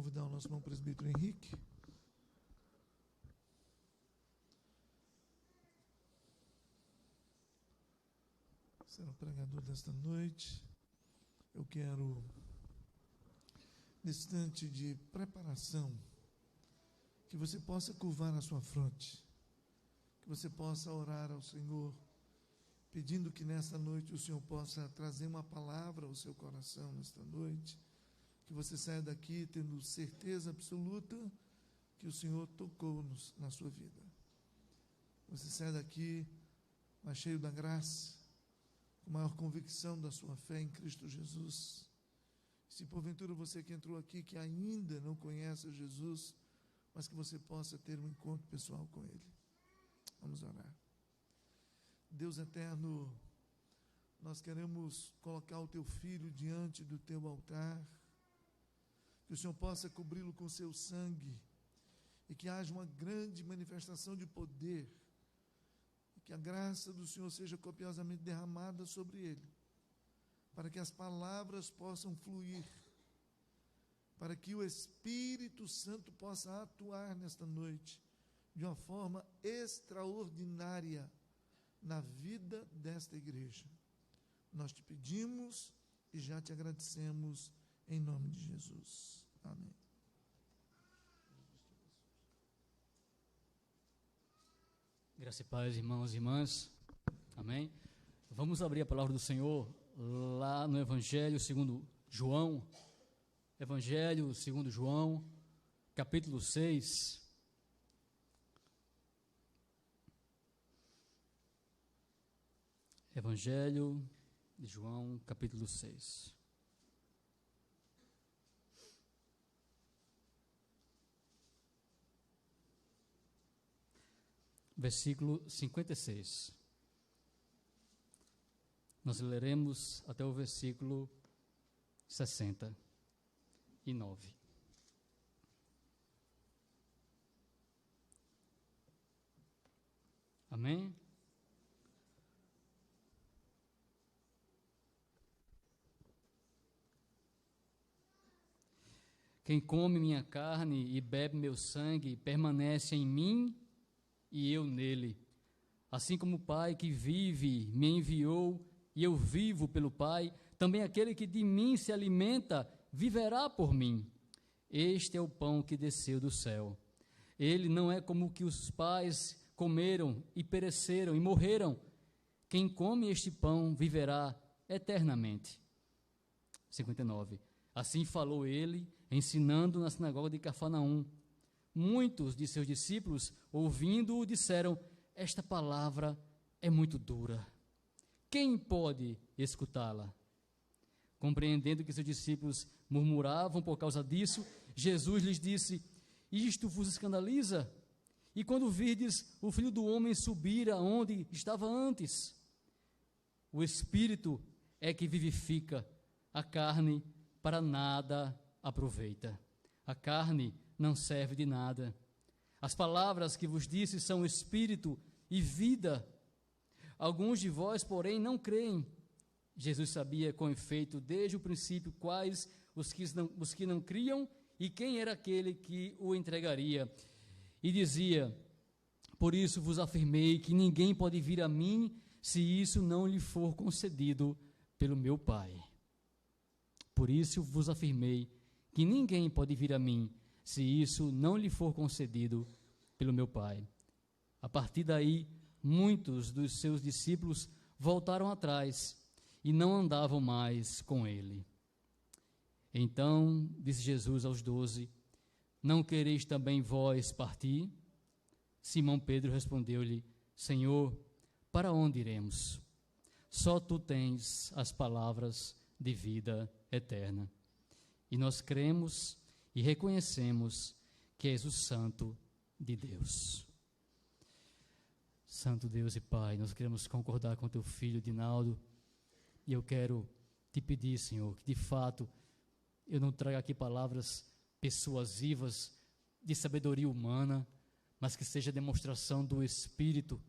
convidar o nosso irmão presbítero Henrique. Será o pregador desta noite. Eu quero, nesse instante de preparação, que você possa curvar a sua fronte, que você possa orar ao Senhor, pedindo que nesta noite o Senhor possa trazer uma palavra ao seu coração nesta noite, que você saia daqui tendo certeza absoluta que o Senhor tocou na sua vida. Você saia daqui mais cheio da graça, com maior convicção da sua fé em Cristo Jesus. Se porventura você que entrou aqui, que ainda não conhece Jesus, mas que você possa ter um encontro pessoal com Ele. Vamos orar. Deus eterno, nós queremos colocar o Teu Filho diante do Teu altar, que o Senhor possa cobri-lo com Seu sangue, e que haja uma grande manifestação de poder, e que a graça do Senhor seja copiosamente derramada sobre Ele, para que as palavras possam fluir, para que o Espírito Santo possa atuar nesta noite, de uma forma extraordinária, na vida desta igreja. Nós te pedimos e já te agradecemos em nome de Jesus. Amém. Graça e paz, irmãos e irmãs. Amém. Vamos abrir a palavra do Senhor lá no Evangelho segundo João. Evangelho segundo João, capítulo 6. Evangelho de João, capítulo 6. Versículo 56. Nós leremos até o versículo 69. Amém? Quem come minha carne e bebe meu sangue permanece em mim e eu nele. Assim como o Pai que vive me enviou e eu vivo pelo Pai, também aquele que de mim se alimenta viverá por mim. Este é o pão que desceu do céu. Ele não é como o que os pais comeram e pereceram e morreram. Quem come este pão viverá eternamente. 59. Assim falou ele, ensinando na sinagoga de Cafarnaum. Muitos de seus discípulos, ouvindo-o, disseram: esta palavra é muito dura. Quem pode escutá-la? Compreendendo que seus discípulos murmuravam por causa disso, Jesus lhes disse: isto vos escandaliza? E quando virdes o Filho do Homem subir aonde estava antes? O Espírito é que vivifica, a carne para nada aproveita. A carne não serve de nada. As palavras que vos disse são espírito e vida. Alguns de vós, porém, não creem. Jesus sabia com efeito desde o princípio quais os que não criam e quem era aquele que o entregaria. E dizia: por isso vos afirmei que ninguém pode vir a mim se isso não lhe for concedido pelo meu Pai. Por isso vos afirmei que ninguém pode vir a mim se isso não lhe for concedido pelo meu Pai. A partir daí, muitos dos seus discípulos voltaram atrás e não andavam mais com ele. Então disse Jesus aos 12: não quereis também vós partir? Simão Pedro respondeu-lhe: Senhor, para onde iremos? Só tu tens as palavras de vida eterna. E nós cremos e reconhecemos que és o Santo de Deus. Santo Deus e Pai, nós queremos concordar com teu filho Dinaldo, e eu quero te pedir, Senhor, que de fato eu não traga aqui palavras persuasivas de sabedoria humana, mas que seja demonstração do Espírito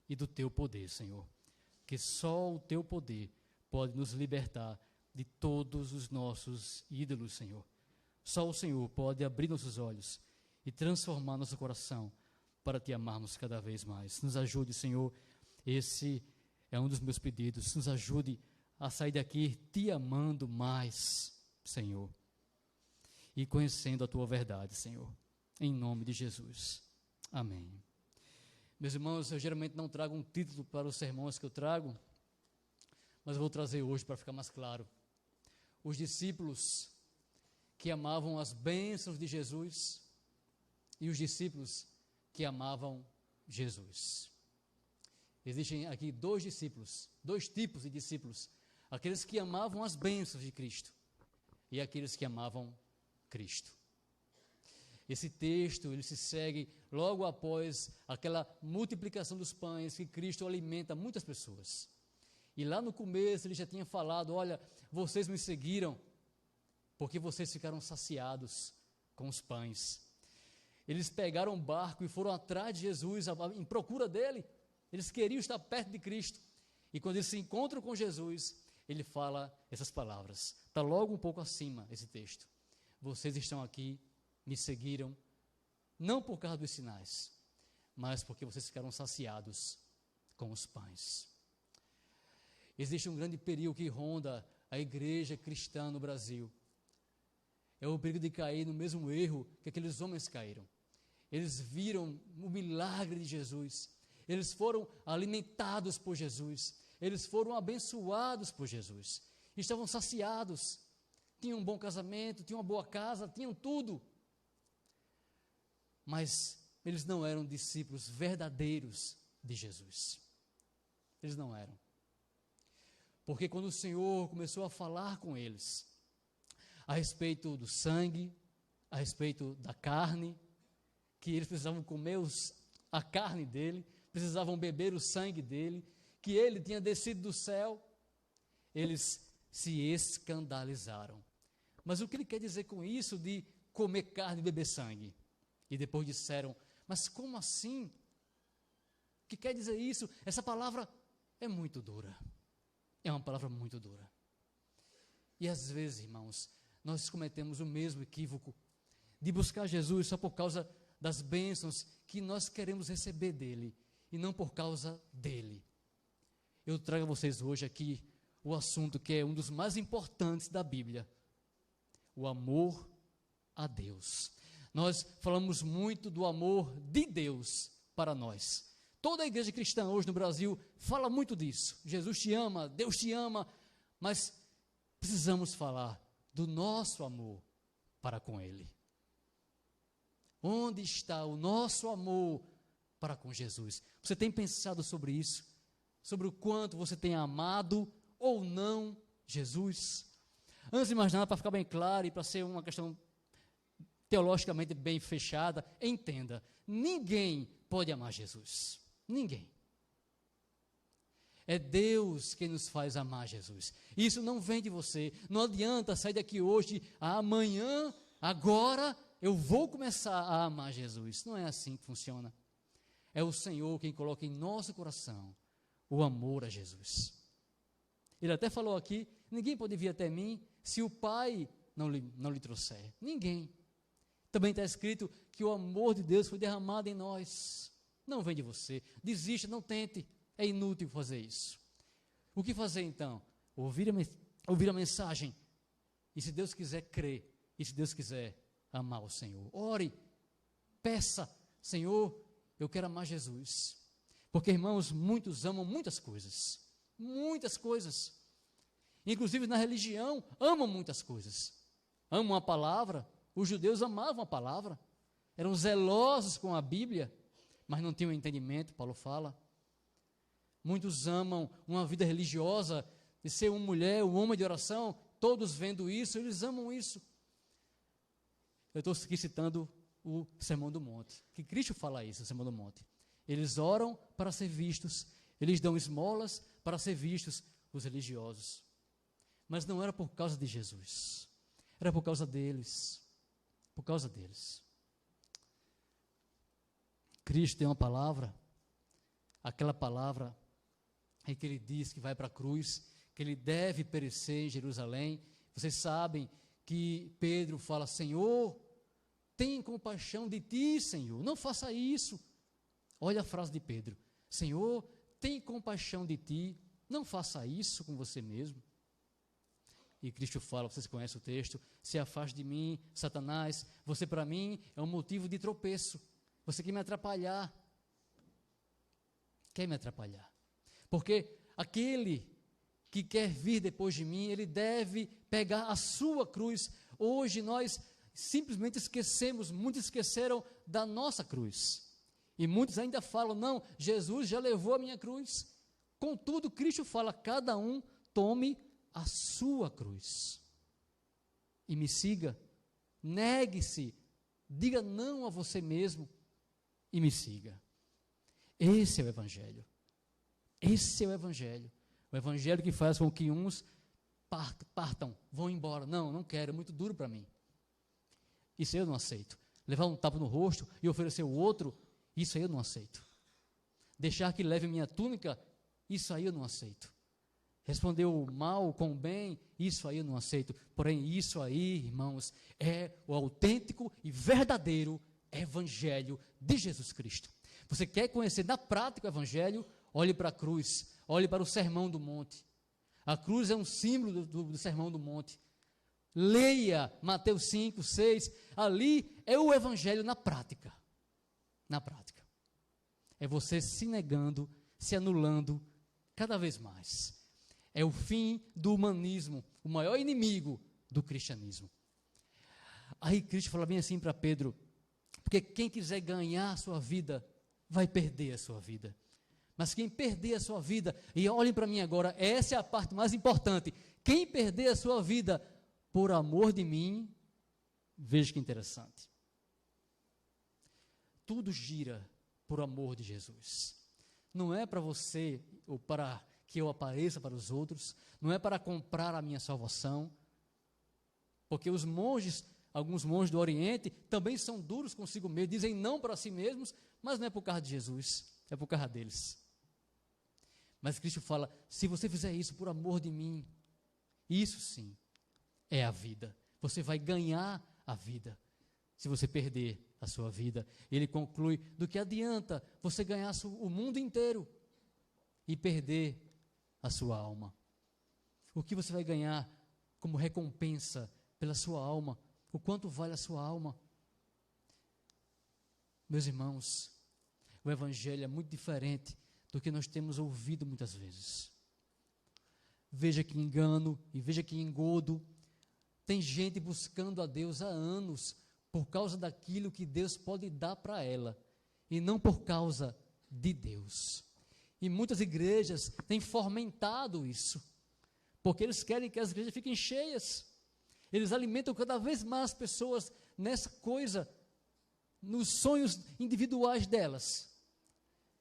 e do teu poder, Senhor. Que só o teu poder pode nos libertar de todos os nossos ídolos, Senhor. Só o Senhor pode abrir nossos olhos e transformar nosso coração para te amarmos cada vez mais. Nos ajude, Senhor, esse é um dos meus pedidos. Nos ajude a sair daqui te amando mais, Senhor, e conhecendo a tua verdade, Senhor, em nome de Jesus. Amém. Meus irmãos, eu geralmente não trago um título para os sermões que eu trago, mas eu vou trazer hoje para ficar mais claro. Os discípulos que amavam as bênçãos de Jesus e os discípulos que amavam Jesus. Existem aqui dois tipos de discípulos: aqueles que amavam as bênçãos de Cristo e aqueles que amavam Cristo. Esse texto, ele se segue logo após aquela multiplicação dos pães que Cristo alimenta muitas pessoas. E lá no começo ele já tinha falado: olha, vocês me seguiram porque vocês ficaram saciados com os pães. Eles pegaram um barco e foram atrás de Jesus, em procura dele. Eles queriam estar perto de Cristo. E quando eles se encontram com Jesus, ele fala essas palavras. Está logo um pouco acima esse texto. Vocês estão aqui, me seguiram, não por causa dos sinais, mas porque vocês ficaram saciados com os pães. Existe um grande perigo que ronda a igreja cristã no Brasil. É o perigo de cair no mesmo erro que aqueles homens caíram. Eles viram o milagre de Jesus. Eles foram alimentados por Jesus. Eles foram abençoados por Jesus. Estavam saciados. Tinham um bom casamento, tinham uma boa casa, tinham tudo. Mas eles não eram discípulos verdadeiros de Jesus. Eles não eram. Porque quando o Senhor começou a falar com eles a respeito do sangue, a respeito da carne, que eles precisavam comer a carne dele, precisavam beber o sangue dele, que ele tinha descido do céu, eles se escandalizaram. Mas o que ele quer dizer com isso de comer carne e beber sangue? E depois disseram: mas como assim? O que quer dizer isso? Essa palavra é muito dura. É uma palavra muito dura. E às vezes, irmãos, nós cometemos o mesmo equívoco de buscar Jesus só por causa das bênçãos que nós queremos receber dele e não por causa dele. Eu trago a vocês hoje aqui o assunto que é um dos mais importantes da Bíblia: o amor a Deus. Nós falamos muito do amor de Deus para nós. Toda a igreja cristã hoje no Brasil fala muito disso. Jesus te ama, Deus te ama, mas precisamos falar do nosso amor para com Ele. Onde está o nosso amor para com Jesus? Você tem pensado sobre isso? Sobre o quanto você tem amado ou não Jesus? Antes de mais nada, para ficar bem claro e para ser uma questão teologicamente bem fechada, entenda: ninguém pode amar Jesus. Ninguém. É Deus quem nos faz amar Jesus. Isso não vem de você. Não adianta sair daqui hoje, amanhã, agora eu vou começar a amar Jesus. Não é assim que funciona. É o Senhor quem coloca em nosso coração o amor a Jesus. Ele até falou aqui: ninguém pode vir até mim se o Pai não lhe trouxer. Ninguém. Também está escrito que o amor de Deus foi derramado em nós. Não vem de você. Desista, não tente. É inútil fazer isso. O que fazer então? Ouvir a mensagem. E se Deus quiser, crer. E se Deus quiser, amar o Senhor. Ore. Peça: Senhor, eu quero amar Jesus. Porque, irmãos, muitos amam muitas coisas. Muitas coisas. Inclusive na religião, amam muitas coisas. Amam a palavra. Os judeus amavam a palavra. Eram zelosos com a Bíblia, mas não tinham entendimento, Paulo fala. Muitos amam uma vida religiosa, de ser uma mulher, um homem de oração, todos vendo isso, eles amam isso. Eu estou aqui citando o Sermão do Monte, que Cristo fala isso, o Sermão do Monte. Eles oram para ser vistos, eles dão esmolas para ser vistos, os religiosos. Mas não era por causa de Jesus, era por causa deles. Por causa deles. Cristo tem uma palavra, aquela palavra em que ele diz que vai para a cruz, que ele deve perecer em Jerusalém. Vocês sabem que Pedro fala: Senhor, tem compaixão de ti, Senhor, não faça isso. Olha a frase de Pedro: Senhor, tem compaixão de ti, não faça isso com você mesmo. E Cristo fala, vocês conhecem o texto: se afaste de mim, Satanás, você para mim é um motivo de tropeço, você quer me atrapalhar. Quer me atrapalhar. Porque aquele que quer vir depois de mim, ele deve pegar a sua cruz. Hoje nós simplesmente esquecemos, muitos esqueceram da nossa cruz. E muitos ainda falam: não, Jesus já levou a minha cruz. Contudo, Cristo fala: cada um tome a sua cruz e me siga. Negue-se, diga não a você mesmo e me siga. Esse é o Evangelho. Esse é o Evangelho. O Evangelho que faz com que uns partam, vão embora. Não, não quero, é muito duro para mim. Isso eu não aceito. Levar um tapa no rosto e oferecer o outro, isso aí eu não aceito. Deixar que leve minha túnica, isso aí eu não aceito. Responder o mal com o bem, isso aí eu não aceito. Porém, isso aí, irmãos, é o autêntico e verdadeiro Evangelho de Jesus Cristo. Você quer conhecer na prática o Evangelho? Olhe para a cruz, olhe para o Sermão do Monte. A cruz é um símbolo do Sermão do Monte. Leia Mateus 5, 6, ali é o Evangelho na prática. Na prática. É você se negando, se anulando cada vez mais. É o fim do humanismo, o maior inimigo do cristianismo. Aí Cristo fala bem assim para Pedro: porque quem quiser ganhar a sua vida, vai perder a sua vida. Mas quem perder a sua vida, e olhem para mim agora, essa é a parte mais importante, quem perder a sua vida por amor de mim, veja que interessante. Tudo gira por amor de Jesus. Não é para você, ou para que eu apareça para os outros, não é para comprar a minha salvação, porque os monges, alguns monges do Oriente, também são duros consigo mesmos, dizem não para si mesmos, mas não é por causa de Jesus, é por causa deles. Mas Cristo fala: se você fizer isso por amor de mim, isso sim é a vida. Você vai ganhar a vida. Se você perder a sua vida, ele conclui: do que adianta você ganhar o mundo inteiro e perder a sua alma? O que você vai ganhar como recompensa pela sua alma? O quanto vale a sua alma? Meus irmãos, o Evangelho é muito diferente do que nós temos ouvido muitas vezes. Veja que engano e veja que engodo. Tem gente buscando a Deus há anos por causa daquilo que Deus pode dar para ela e não por causa de Deus. E muitas igrejas têm fomentado isso, porque eles querem que as igrejas fiquem cheias. Eles alimentam cada vez mais pessoas nessa coisa, nos sonhos individuais delas,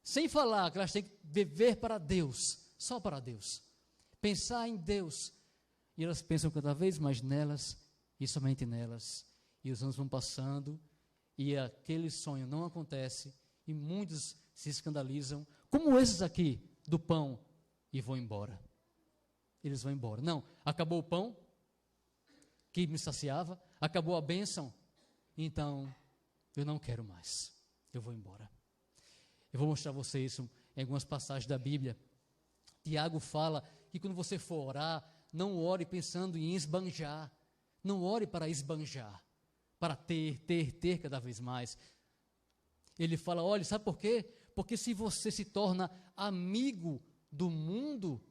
sem falar que elas têm que viver para Deus, só para Deus, pensar em Deus, e elas pensam cada vez mais nelas, e somente nelas, e os anos vão passando, e aquele sonho não acontece, e muitos se escandalizam, como esses aqui, do pão, e vão embora. Eles vão embora. Não, acabou o pão, que me saciava, acabou a bênção, então eu não quero mais, eu vou embora. Eu vou mostrar a vocês isso em algumas passagens da Bíblia. Tiago fala que quando você for orar, não ore pensando em esbanjar, não ore para esbanjar, para ter cada vez mais. Ele fala: olha, sabe por quê? Porque se você se torna amigo do mundo,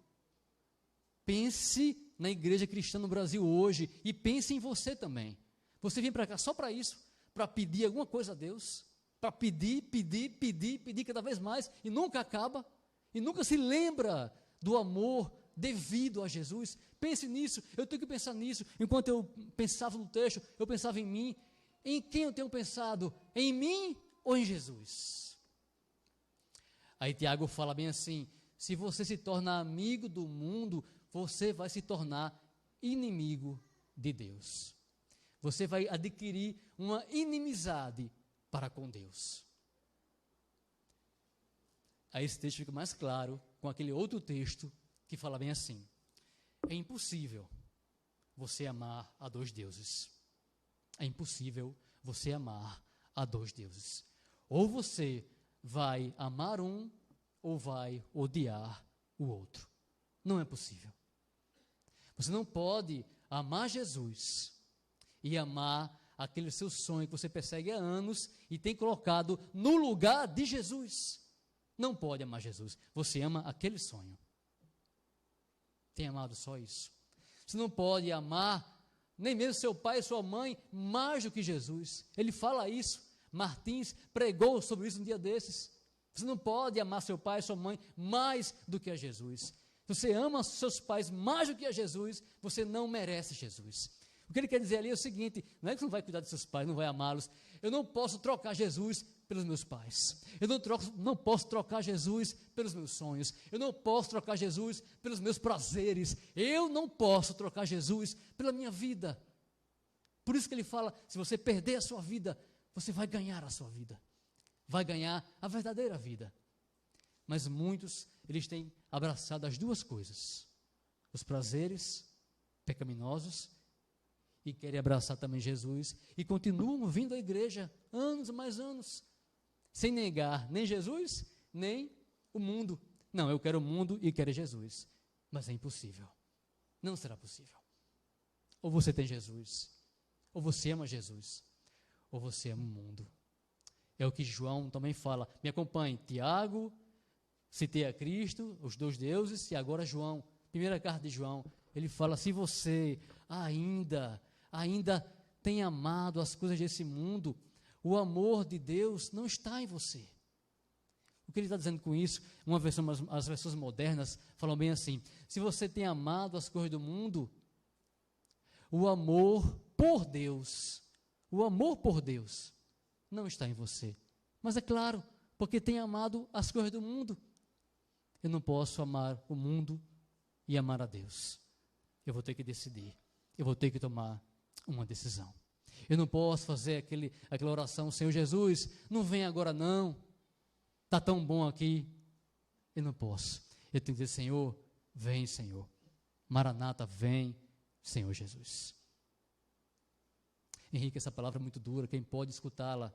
pense na igreja cristã no Brasil hoje e pense em você também. Você vem para cá só para isso, para pedir alguma coisa a Deus, para pedir cada vez mais, e nunca acaba, e nunca se lembra do amor devido a Jesus. Pense nisso, eu tenho que pensar nisso. Enquanto eu pensava no texto, eu pensava em mim. Em quem eu tenho pensado? Em mim ou em Jesus? Aí Tiago fala bem assim: se você se torna amigo do mundo, você vai se tornar inimigo de Deus. Você vai adquirir uma inimizade para com Deus. Aí esse texto fica mais claro com aquele outro texto que fala bem assim: é impossível você amar a dois deuses. É impossível você amar a dois deuses. Ou você vai amar um, ou vai odiar o outro. Não é possível. Você não pode amar Jesus e amar aquele seu sonho que você persegue há anos e tem colocado no lugar de Jesus. Não pode amar Jesus. Você ama aquele sonho. Tem amado só isso. Você não pode amar nem mesmo seu pai e sua mãe mais do que Jesus. Ele fala isso. Martins pregou sobre isso um dia desses. Você não pode amar seu pai e sua mãe mais do que a Jesus. Se você ama seus pais mais do que a Jesus, você não merece Jesus. O que ele quer dizer ali é o seguinte: não é que você não vai cuidar dos seus pais, não vai amá-los. Eu não posso trocar Jesus pelos meus pais. Eu não posso trocar Jesus pelos meus sonhos. Eu não posso trocar Jesus pelos meus prazeres. Eu não posso trocar Jesus pela minha vida. Por isso que ele fala: se você perder a sua vida, você vai ganhar a sua vida. Vai ganhar a verdadeira vida. Mas muitos, eles têm abraçado as duas coisas: os prazeres pecaminosos, e querem abraçar também Jesus, e continuam vindo à igreja anos e mais anos, sem negar nem Jesus, nem o mundo. Não, eu quero o mundo e quero Jesus. Mas é impossível. Não será possível. Ou você tem Jesus, ou você ama Jesus, ou você ama o mundo. É o que João também fala. Me acompanhe. Tiago, citei a Cristo, os dois deuses, e agora João, primeira carta de João, ele fala: se você ainda tem amado as coisas desse mundo, o amor de Deus não está em você. O que ele está dizendo com isso? As versões modernas falam bem assim: se você tem amado as coisas do mundo, o amor por Deus não está em você. Mas é claro, porque tem amado as coisas do mundo. Eu não posso amar o mundo e amar a Deus. Eu vou ter que decidir. Eu vou ter que tomar uma decisão. Eu não posso fazer aquela oração: Senhor Jesus, não vem agora não. Está tão bom aqui. Eu não posso. Eu tenho que dizer: Senhor, vem, Senhor. Maranata, vem, Senhor Jesus. Henrique, essa palavra é muito dura. Quem pode escutá-la?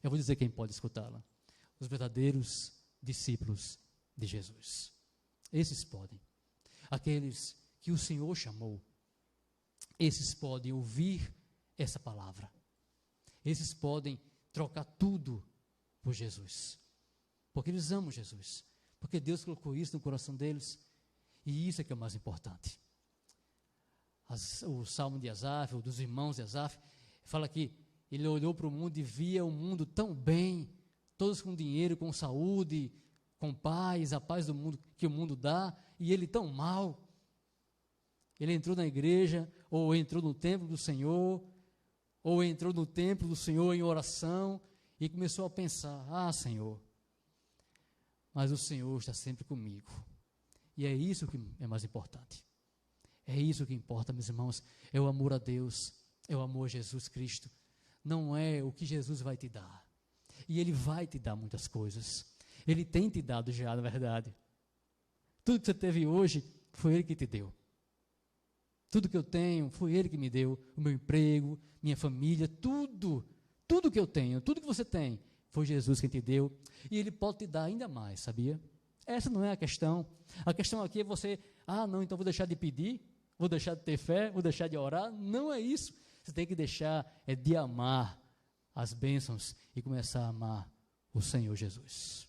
Eu vou dizer quem pode escutá-la: os verdadeiros discípulos de Jesus. Esses podem. Aqueles que o Senhor chamou. Esses podem ouvir essa palavra. Esses podem trocar tudo por Jesus. Porque eles amam Jesus. Porque Deus colocou isso no coração deles. E isso é que é o mais importante. O Salmo de Asaf, ou dos irmãos de Asaf, fala que ele olhou para o mundo e via o mundo tão bem, todos com dinheiro, com saúde, com paz, a paz do mundo que o mundo dá, e ele tão mal. Ele entrou na igreja, ou entrou no templo do Senhor, ou entrou no templo do Senhor em oração, e começou a pensar: ah, Senhor, mas o Senhor está sempre comigo. E é isso que é mais importante. É isso que importa, meus irmãos, é o amor a Deus, é o amor a Jesus Cristo. Não é o que Jesus vai te dar. E Ele vai te dar muitas coisas. Ele tem te dado já, na verdade. Tudo que você teve hoje, foi Ele que te deu. Tudo que eu tenho, foi Ele que me deu. O meu emprego, minha família, tudo que eu tenho, tudo que você tem, foi Jesus quem te deu. E Ele pode te dar ainda mais, sabia? Essa não é a questão. A questão aqui é você: ah, não, então vou deixar de pedir, vou deixar de ter fé, vou deixar de orar. Não é isso. Você tem que deixar de amar as bênçãos e começar a amar o Senhor Jesus.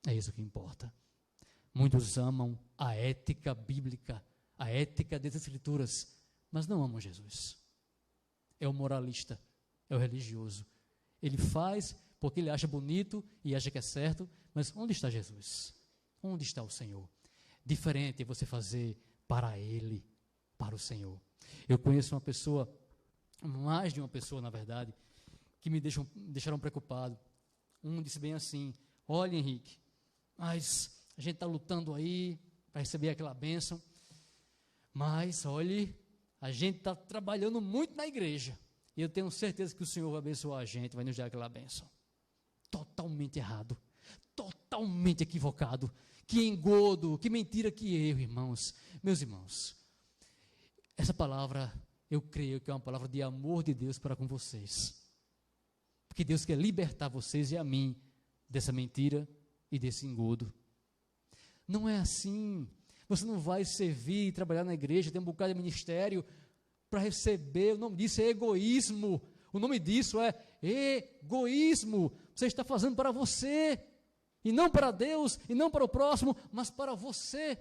É isso que importa. Muitos amam a ética bíblica, a ética das Escrituras, mas não amam Jesus. É o moralista, é o religioso. Ele faz porque ele acha bonito e acha que é certo, mas onde está Jesus? Onde está o Senhor? Diferente é você fazer para Ele, para o Senhor. Eu conheço uma pessoa, mais de uma pessoa, na verdade, que me deixaram preocupado. Um disse bem assim: olha, Henrique, mas a gente está lutando aí para receber aquela bênção, mas, olhe, a gente está trabalhando muito na igreja, e eu tenho certeza que o Senhor vai abençoar a gente, vai nos dar aquela bênção. Totalmente errado, totalmente equivocado. Que engodo, que mentira, que erro, irmãos. Meus irmãos, Essa palavra, eu creio que é uma palavra de amor de Deus para com vocês. Porque Deus quer libertar vocês e a mim dessa mentira e desse engodo. Não é assim. Você não vai servir e trabalhar na igreja, tem um bocado de ministério para receber. O nome disso é egoísmo. O nome disso é egoísmo. Você está fazendo para você, e não para Deus, e não para o próximo, mas para você.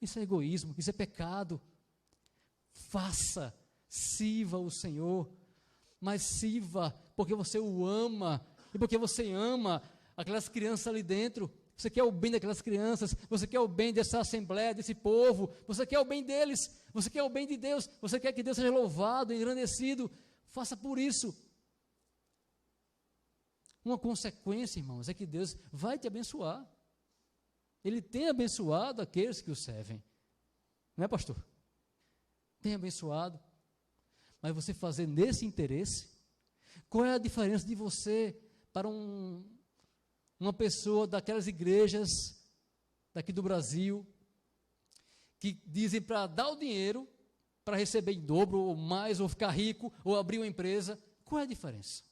Isso é egoísmo, isso é pecado. Faça, sirva o Senhor, mas sirva porque você o ama, e porque você ama aquelas crianças ali dentro. Você quer o bem daquelas crianças, você quer o bem dessa assembleia, desse povo, você quer o bem deles, você quer o bem de Deus, você quer que Deus seja louvado, engrandecido. Faça por isso. Uma consequência, irmãos, é que Deus vai te abençoar. Ele tem abençoado aqueles que o servem. Não é, pastor? Tem abençoado. Mas você fazer nesse interesse, qual é a diferença de você para uma pessoa daquelas igrejas daqui do Brasil, que dizem para dar o dinheiro, para receber em dobro, ou mais, ou ficar rico, ou abrir uma empresa? Qual é a diferença?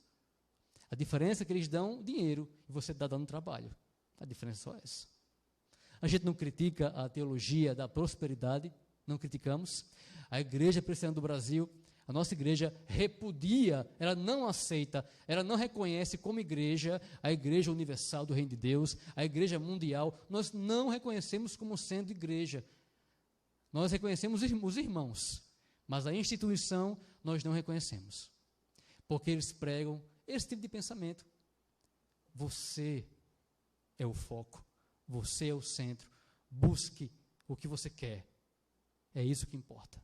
A diferença é que eles dão dinheiro e você está dando trabalho. A diferença é só essa. A gente não critica a teologia da prosperidade, não criticamos. A Igreja Presbiteriana do Brasil, a nossa igreja repudia, ela não aceita, ela não reconhece como igreja a Igreja Universal do Reino de Deus, a Igreja Mundial. Nós não reconhecemos como sendo igreja. Nós reconhecemos os irmãos, mas a instituição nós não reconhecemos, porque eles pregam esse tipo de pensamento. Você é o foco, você é o centro, busque o que você quer, é isso que importa.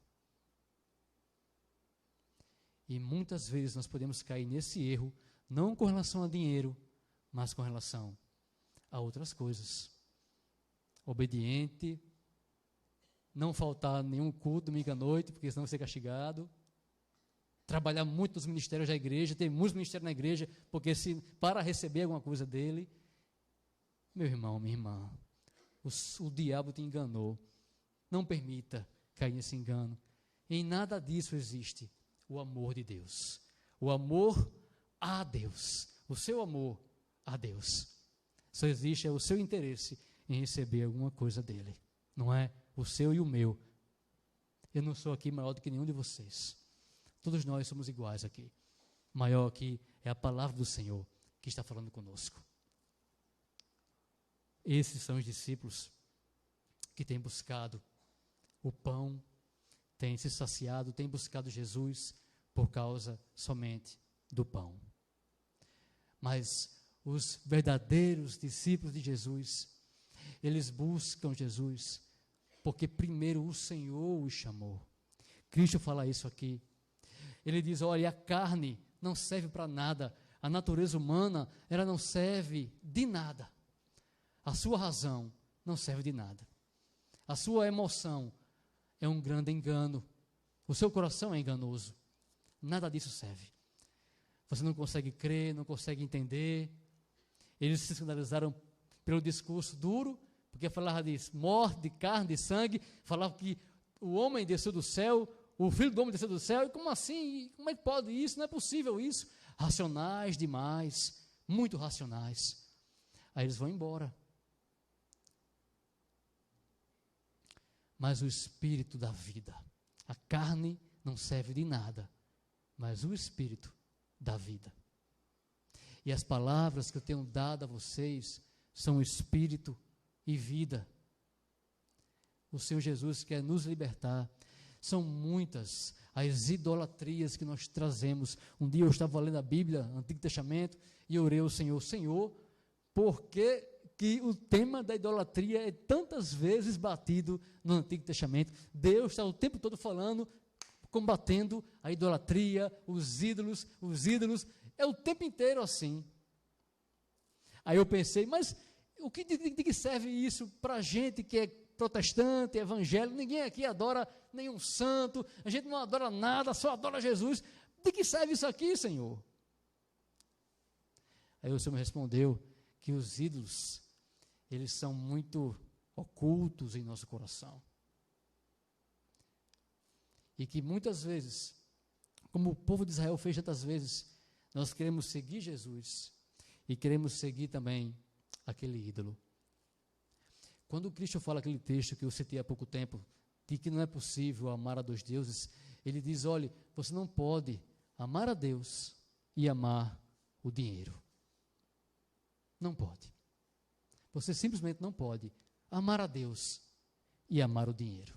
E muitas vezes nós podemos cair nesse erro, não com relação a dinheiro, mas com relação a outras coisas. Obediente, não faltar nenhum culto domingo à noite, porque senão vai ser castigado. Trabalhar muito nos ministérios da igreja, ter muitos ministérios na igreja, porque para receber alguma coisa dele, meu irmão, minha irmã, o diabo te enganou. Não permita cair nesse engano. Em nada disso existe o amor de Deus. O amor a Deus. O seu amor a Deus. Só existe o seu interesse em receber alguma coisa dele. Não é o seu e o meu. Eu não sou aqui maior do que nenhum de vocês. Todos nós somos iguais aqui. Maior aqui é a palavra do Senhor que está falando conosco. Esses são os discípulos que têm buscado o pão, têm se saciado, têm buscado Jesus por causa somente do pão. Mas os verdadeiros discípulos de Jesus, eles buscam Jesus porque primeiro o Senhor os chamou. Cristo fala isso aqui. Ele diz, olha, a carne não serve para nada, a natureza humana, ela não serve de nada. A sua razão não serve de nada. A sua emoção é um grande engano. O seu coração é enganoso. Nada disso serve. Você não consegue crer, não consegue entender. Eles se escandalizaram pelo discurso duro, porque falava de morte, de carne, de sangue, falava que o homem desceu do céu, o filho do homem desceu do céu, e como assim? Como é que pode isso? Não é possível isso. Racionais demais, muito racionais. Aí eles vão embora. Mas o Espírito da vida, a carne não serve de nada, mas o Espírito da vida. E as palavras que eu tenho dado a vocês são Espírito e vida. O Senhor Jesus quer nos libertar. São muitas as idolatrias que nós trazemos. Um dia eu estava lendo a Bíblia, Antigo Testamento, e eu orei ao Senhor, Senhor, por que o tema da idolatria é tantas vezes batido no Antigo Testamento? Deus está o tempo todo falando, combatendo a idolatria, os ídolos, é o tempo inteiro assim. Aí eu pensei, mas de que serve isso para a gente que é protestante, evangélico? Ninguém aqui adora nenhum santo, a gente não adora nada, só adora Jesus. De que serve isso aqui, Senhor? Aí o Senhor me respondeu que os ídolos, eles são muito ocultos em nosso coração. E que muitas vezes, como o povo de Israel fez tantas vezes, nós queremos seguir Jesus e queremos seguir também aquele ídolo. Quando o Cristo fala aquele texto que eu citei há pouco tempo, de que não é possível amar a dois deuses, ele diz, olhe, você não pode amar a Deus e amar o dinheiro. Não pode. Você simplesmente não pode amar a Deus e amar o dinheiro.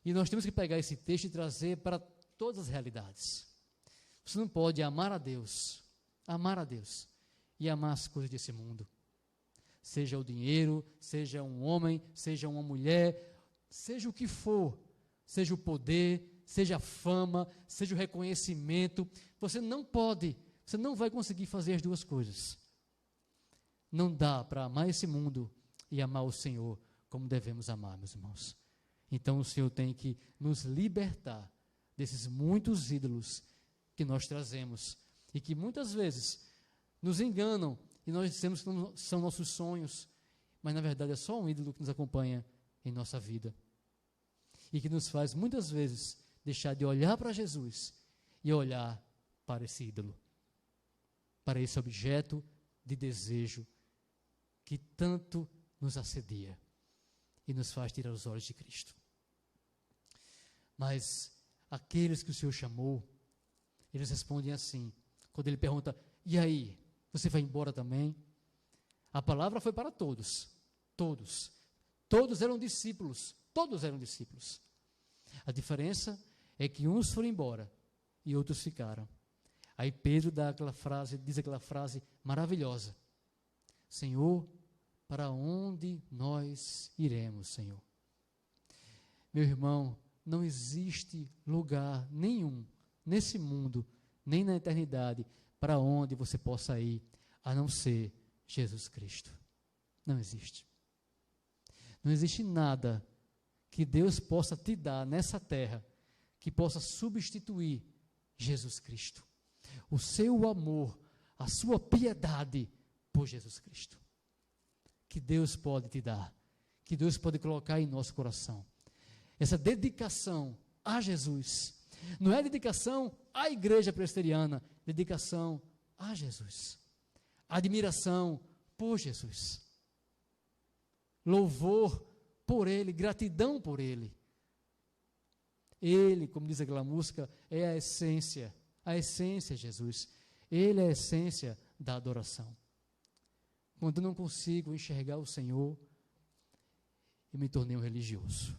E nós temos que pegar esse texto e trazer para todas as realidades. Você não pode amar a Deus e amar as coisas desse mundo. Seja o dinheiro, seja um homem, seja uma mulher, seja o que for, seja o poder, seja a fama, seja o reconhecimento, você não pode, você não vai conseguir fazer as duas coisas. Não dá para amar esse mundo e amar o Senhor como devemos amar, meus irmãos. Então o Senhor tem que nos libertar desses muitos ídolos que nós trazemos e que muitas vezes nos enganam e nós dizemos que são nossos sonhos, mas na verdade é só um ídolo que nos acompanha em nossa vida e que nos faz muitas vezes deixar de olhar para Jesus e olhar para esse ídolo, para esse objeto de desejo que tanto nos assedia e nos faz tirar os olhos de Cristo. Mas aqueles que o Senhor chamou, eles respondem assim, quando ele pergunta, e aí, você vai embora também? A palavra foi para todos, todos eram discípulos, A diferença é que uns foram embora e outros ficaram. Aí Pedro diz aquela frase maravilhosa, Senhor, para onde nós iremos, Senhor? Meu irmão, não existe lugar nenhum nesse mundo, nem na eternidade, para onde você possa ir, a não ser Jesus Cristo. Não existe. Não existe nada que Deus possa te dar nessa terra que possa substituir Jesus Cristo. O seu amor, a sua piedade por Jesus Cristo. Que Deus pode te dar, que Deus pode colocar em nosso coração. Essa dedicação a Jesus. Não é dedicação à igreja presbiteriana, dedicação a Jesus. Admiração por Jesus. Louvor por Ele, gratidão por Ele. Ele, como diz aquela música, é a essência é Jesus. Ele é a essência da adoração. Quando eu não consigo enxergar o Senhor, eu me tornei um religioso.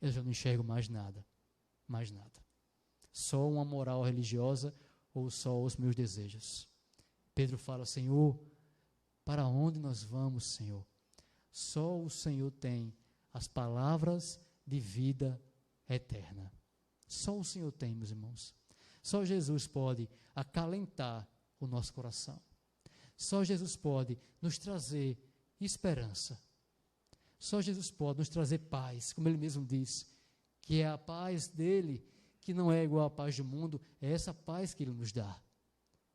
Eu já não enxergo mais nada. Só uma moral religiosa ou só os meus desejos. Pedro fala, Senhor, para onde nós vamos, Senhor? Só o Senhor tem as palavras de vida eterna. Só o Senhor tem, meus irmãos. Só Jesus pode acalentar o nosso coração. Só Jesus pode nos trazer esperança. Só Jesus pode nos trazer paz, como Ele mesmo diz, que é a paz dEle, que não é igual à paz do mundo, é essa paz que Ele nos dá.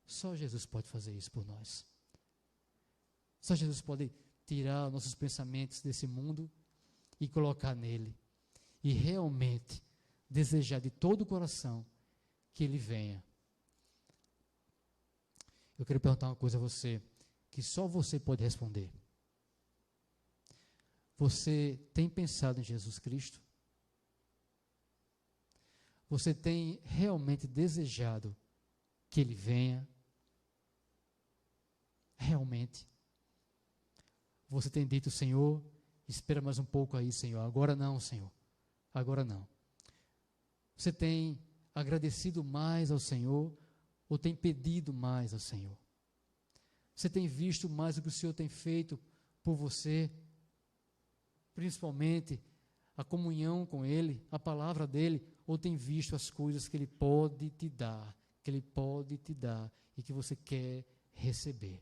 Só Jesus pode fazer isso por nós. Só Jesus pode tirar nossos pensamentos desse mundo e colocar nele. E realmente desejar de todo o coração que Ele venha. Eu quero perguntar uma coisa a você, que só você pode responder. Você tem pensado em Jesus Cristo? Você tem realmente desejado que Ele venha? Realmente? Você tem dito, Senhor, espera mais um pouco aí, Senhor. Agora não, Senhor. Agora não. Você tem agradecido mais ao Senhor ou tem pedido mais ao Senhor? Você tem visto mais o que o Senhor tem feito por você? Principalmente a comunhão com Ele, a palavra dEle, ou tem visto as coisas que Ele pode te dar, e que você quer receber?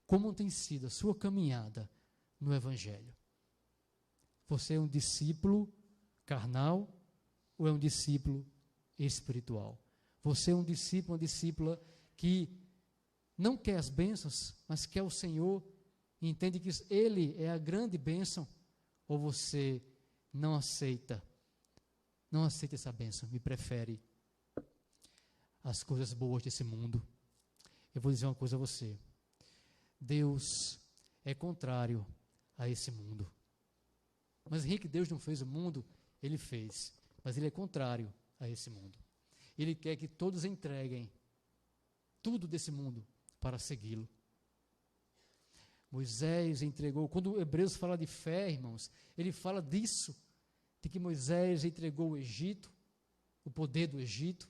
Como tem sido a sua caminhada no Evangelho? Você é um discípulo carnal ou é um discípulo espiritual? Você é um discípulo, uma discípula que não quer as bênçãos, mas quer o Senhor e entende que Ele é a grande bênção? Ou você não aceita não aceita essa bênção e prefere as coisas boas desse mundo. Eu vou dizer uma coisa a você: Deus é contrário a esse mundo. Mas Henrique, Deus não fez o mundo? Ele fez, mas Ele é contrário a esse mundo. Ele quer que todos entreguem tudo desse mundo para segui-lo. Moisés entregou, quando o Hebreus fala de fé, irmãos, ele fala disso, de que Moisés entregou o Egito, o poder do Egito.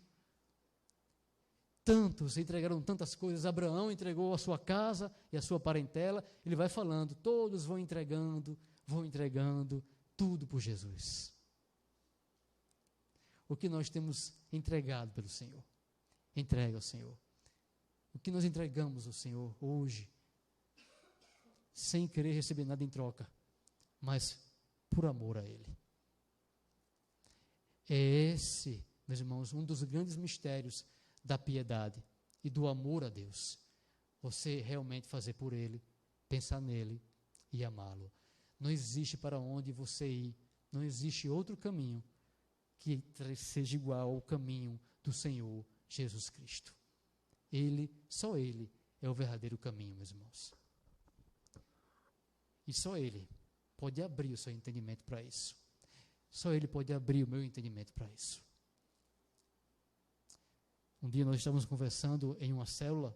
Tantos entregaram tantas coisas. Abraão entregou a sua casa e a sua parentela. Ele vai falando, todos vão entregando tudo por Jesus. O que nós temos entregado pelo Senhor? Entrega ao Senhor. O que nós entregamos ao Senhor hoje, sem querer receber nada em troca, mas por amor a Ele. É esse, meus irmãos, um dos grandes mistérios da piedade e do amor a Deus. Você realmente fazer por Ele, pensar nele e amá-lo. Não existe para onde você ir, não existe outro caminho que seja igual ao caminho do Senhor Jesus Cristo. Ele, só Ele é o verdadeiro caminho, meus irmãos. E só Ele pode abrir o seu entendimento para isso. Só Ele pode abrir o meu entendimento para isso. Um dia nós estávamos conversando em uma célula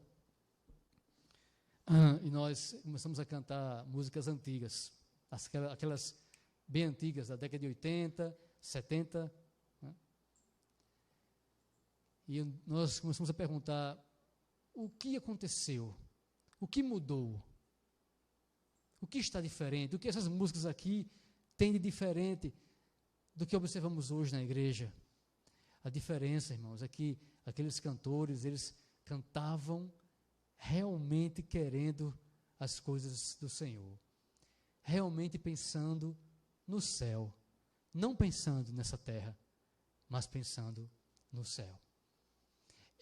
e nós começamos a cantar músicas antigas, aquelas bem antigas, da década de 80, 70. Né? E nós começamos a perguntar: o que aconteceu? O que mudou? O que está diferente? O que essas músicas aqui têm de diferente do que observamos hoje na igreja? A diferença, irmãos, é que aqueles cantores, eles cantavam realmente querendo as coisas do Senhor, realmente pensando no céu, não pensando nessa terra, mas pensando no céu.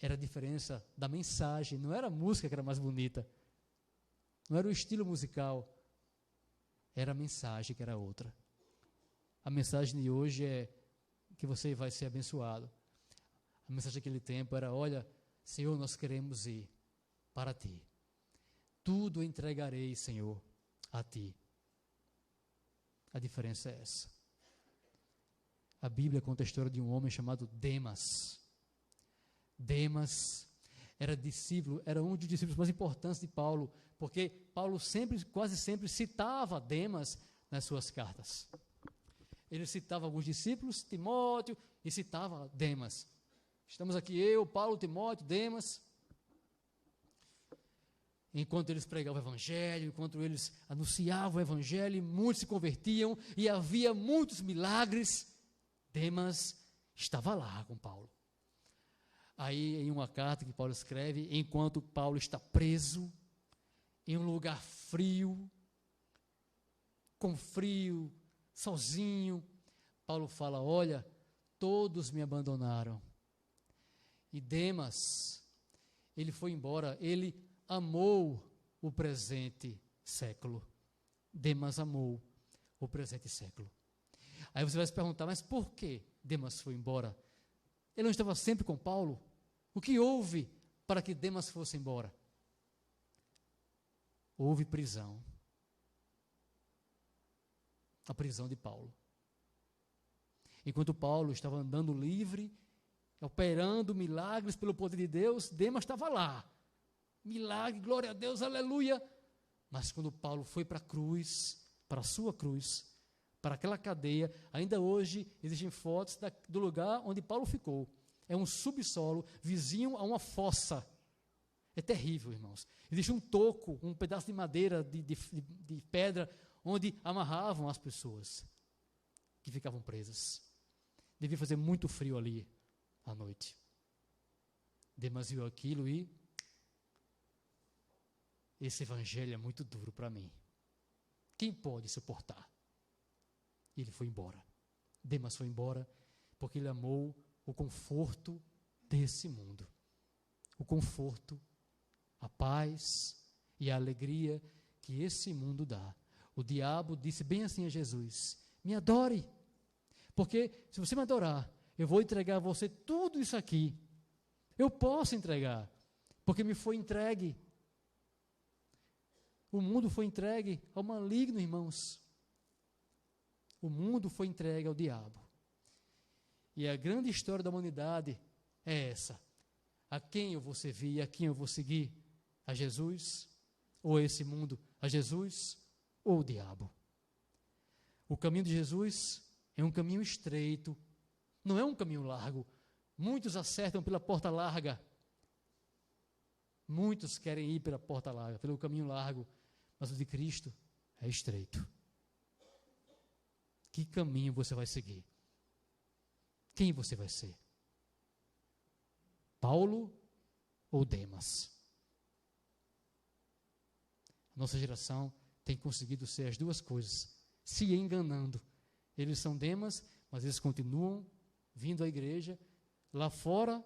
Era a diferença da mensagem, não era a música que era mais bonita, não era o estilo musical, era a mensagem que era outra. A mensagem de hoje é que você vai ser abençoado. A mensagem daquele tempo era: olha, Senhor, nós queremos ir para Ti. Tudo entregarei, Senhor, a Ti. A diferença é essa. A Bíblia conta a história de um homem chamado Demas. Demas era discípulo, era um dos discípulos mais importantes de Paulo, porque Paulo quase sempre citava Demas nas suas cartas. Ele citava alguns discípulos, Timóteo, e citava Demas. Estamos aqui eu, Paulo, Timóteo, Demas. Enquanto eles pregavam o evangelho, enquanto eles anunciavam o evangelho, muitos se convertiam e havia muitos milagres, Demas estava lá com Paulo. Aí, em uma carta que Paulo escreve, enquanto Paulo está preso, em um lugar frio, com frio, sozinho, Paulo fala: olha, todos me abandonaram. E Demas, ele foi embora, ele amou o presente século. Demas amou o presente século. Aí você vai se perguntar: mas por que Demas foi embora? Ele não estava sempre com Paulo? O que houve para que Demas fosse embora? Houve prisão. A prisão de Paulo. Enquanto Paulo estava andando livre, operando milagres pelo poder de Deus, Demas estava lá. Milagre, glória a Deus, aleluia. Mas quando Paulo foi para a cruz, para a sua cruz, para aquela cadeia, ainda hoje existem fotos do lugar onde Paulo ficou. É um subsolo vizinho a uma fossa. É terrível, irmãos. Existe um toco, um pedaço de madeira, de pedra, onde amarravam as pessoas que ficavam presas. Devia fazer muito frio ali à noite. Demas viu aquilo e: esse evangelho é muito duro para mim. Quem pode suportar? E ele foi embora. Demas foi embora porque ele amou o conforto desse mundo. O conforto, a paz e a alegria que esse mundo dá. O diabo disse bem assim a Jesus: me adore, Porque se você me adorar, eu vou entregar a você tudo isso aqui. Eu posso entregar, porque me foi entregue. O mundo foi entregue ao maligno, irmãos. O mundo foi entregue ao diabo. E a grande história da humanidade é essa. A quem eu vou servir, a quem eu vou seguir? A Jesus? Ou esse mundo? A Jesus ou o diabo? O caminho de Jesus é um caminho estreito, não é um caminho largo. Muitos acertam pela porta larga. Muitos querem ir pela porta larga, pelo caminho largo, mas o de Cristo é estreito. Que caminho você vai seguir? Quem você vai ser? Paulo ou Demas? Nossa geração tem conseguido ser as duas coisas, se enganando. Eles são Demas, mas eles continuam vindo à igreja. Lá fora,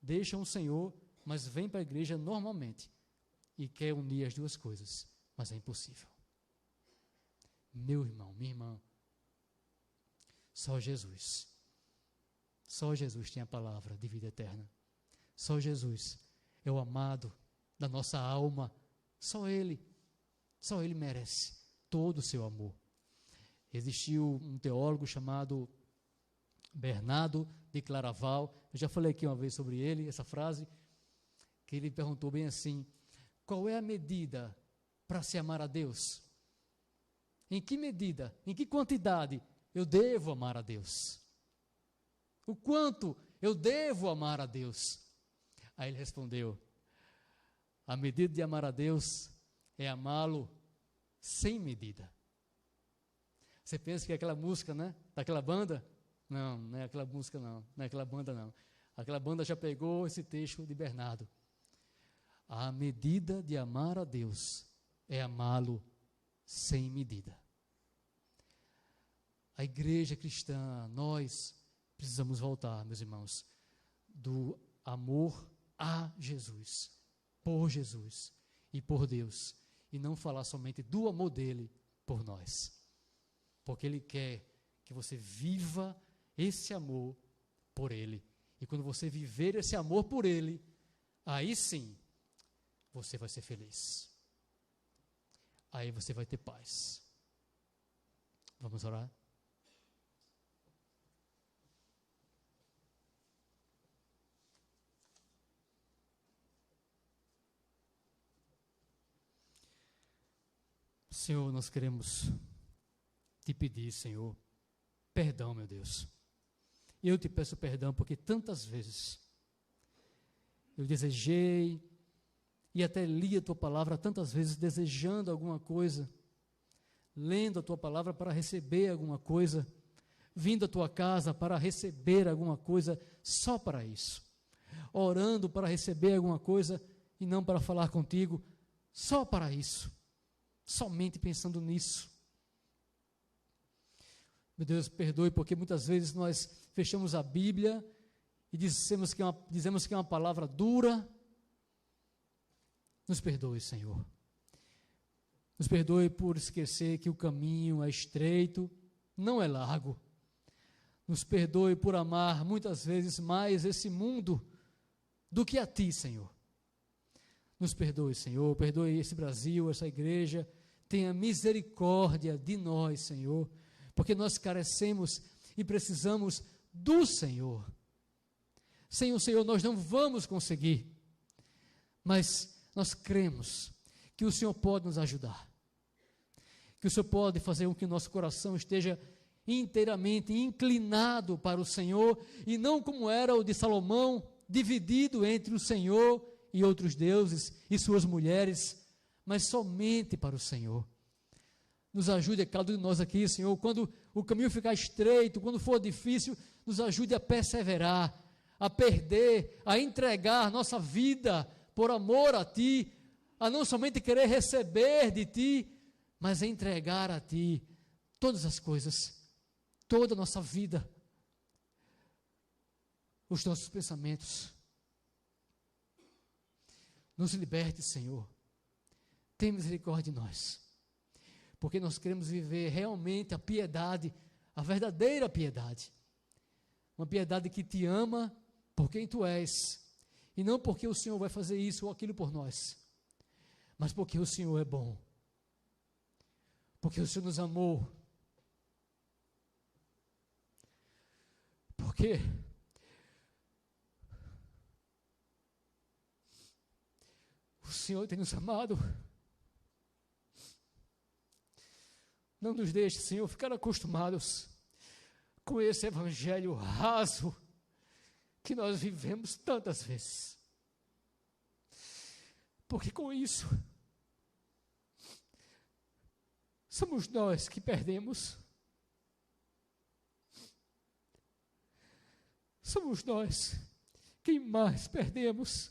deixam o Senhor, mas vêm para a igreja normalmente. E quer unir as duas coisas, mas é impossível. Meu irmão, minha irmã, só Jesus tem a palavra de vida eterna. Só Jesus é o amado da nossa alma. Só Ele merece todo o seu amor. Existiu um teólogo chamado Bernardo de Claraval. Eu já falei aqui uma vez sobre ele, essa frase, que ele perguntou bem assim: qual é a medida para se amar a Deus? Em que medida, em que quantidade eu devo amar a Deus? O quanto eu devo amar a Deus? Aí ele respondeu: a medida de amar a Deus é amá-lo sem medida. Você pensa que é aquela música, né? Daquela banda? Não, não é aquela música não é aquela banda não. Aquela banda já pegou esse texto de Bernardo. A medida de amar a Deus é amá-lo sem medida. A igreja cristã, nós precisamos voltar, meus irmãos, do amor a Jesus, por Jesus e por Deus, e não falar somente do amor dele por nós, porque ele quer que você viva esse amor por ele, e quando você viver esse amor por ele, aí sim, você vai ser feliz, aí você vai ter paz. Vamos orar? Senhor, nós queremos te pedir, Senhor, perdão, meu Deus. Eu te peço perdão porque tantas vezes eu desejei e até li a tua palavra tantas vezes desejando alguma coisa, lendo a tua palavra para receber alguma coisa, vindo à tua casa para receber alguma coisa só para isso, orando para receber alguma coisa e não para falar contigo, só para isso. Somente pensando nisso. Meu Deus, perdoe, porque muitas vezes nós fechamos a Bíblia e dizemos que é uma palavra dura. Nos perdoe, Senhor. Nos perdoe por esquecer que o caminho é estreito, não é largo. Nos perdoe por amar muitas vezes mais esse mundo do que a Ti, Senhor. Nos perdoe, Senhor, perdoe esse Brasil, essa igreja, tenha misericórdia de nós, Senhor, porque nós carecemos e precisamos do Senhor. Sem o Senhor nós não vamos conseguir, mas nós cremos que o Senhor pode nos ajudar, que o Senhor pode fazer com que o nosso coração esteja inteiramente inclinado para o Senhor, e não como era o de Salomão, dividido entre o Senhor e outros deuses e suas mulheres, mas somente para o Senhor. Nos ajude a cada um de nós aqui, Senhor, quando o caminho ficar estreito, quando for difícil, nos ajude a perseverar, a perder, a entregar nossa vida por amor a Ti, a não somente querer receber de Ti, mas a entregar a Ti todas as coisas, toda a nossa vida, os nossos pensamentos. Nos liberte, Senhor. Tem misericórdia de nós, porque nós queremos viver realmente a piedade, a verdadeira piedade. Uma piedade que te ama por quem tu és, e não porque o Senhor vai fazer isso ou aquilo por nós, mas porque o Senhor é bom, porque o Senhor nos amou, porque o Senhor tem nos amado. Não nos deixe, Senhor, ficar acostumados com esse evangelho raso que nós vivemos tantas vezes. Porque com isso, somos nós que perdemos. Somos nós quem mais perdemos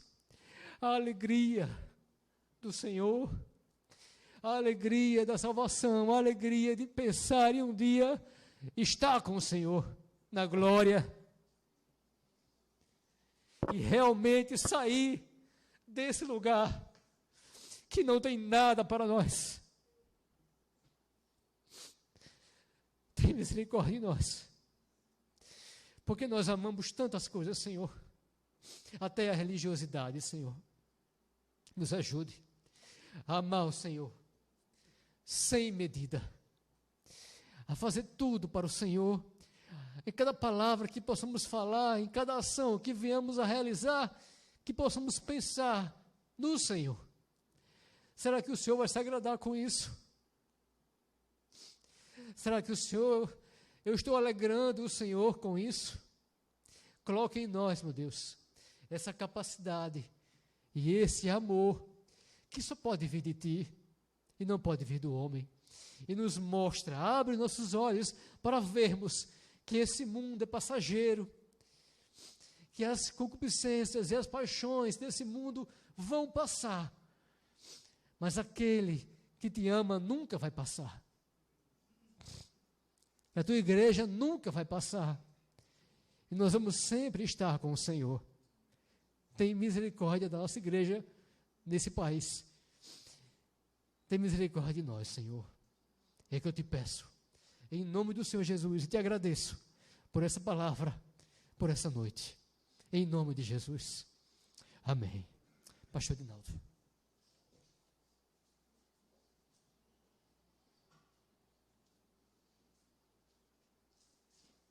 a alegria do Senhor, a alegria da salvação, a alegria de pensar em um dia estar com o Senhor na glória e realmente sair desse lugar que não tem nada para nós. Tem misericórdia em nós, porque nós amamos tantas coisas, Senhor, até a religiosidade, Senhor. Nos ajude a amar o Senhor sem medida, a fazer tudo para o Senhor, em cada palavra que possamos falar, em cada ação que venhamos a realizar, que possamos pensar no Senhor. Será que o Senhor vai se agradar com isso? Será que eu estou alegrando o Senhor com isso? Coloque em nós, meu Deus, essa capacidade e esse amor que só pode vir de Ti e não pode vir do homem. E nos mostra, abre nossos olhos para vermos que esse mundo é passageiro, que as concupiscências e as paixões desse mundo vão passar, mas aquele que te ama nunca vai passar. A tua igreja nunca vai passar, e nós vamos sempre estar com o Senhor. Tem misericórdia da nossa igreja nesse país. Tem misericórdia de nós, Senhor. É que eu te peço, em nome do Senhor Jesus, e te agradeço por essa palavra, por essa noite. Em nome de Jesus. Amém. Pastor Dinaldo.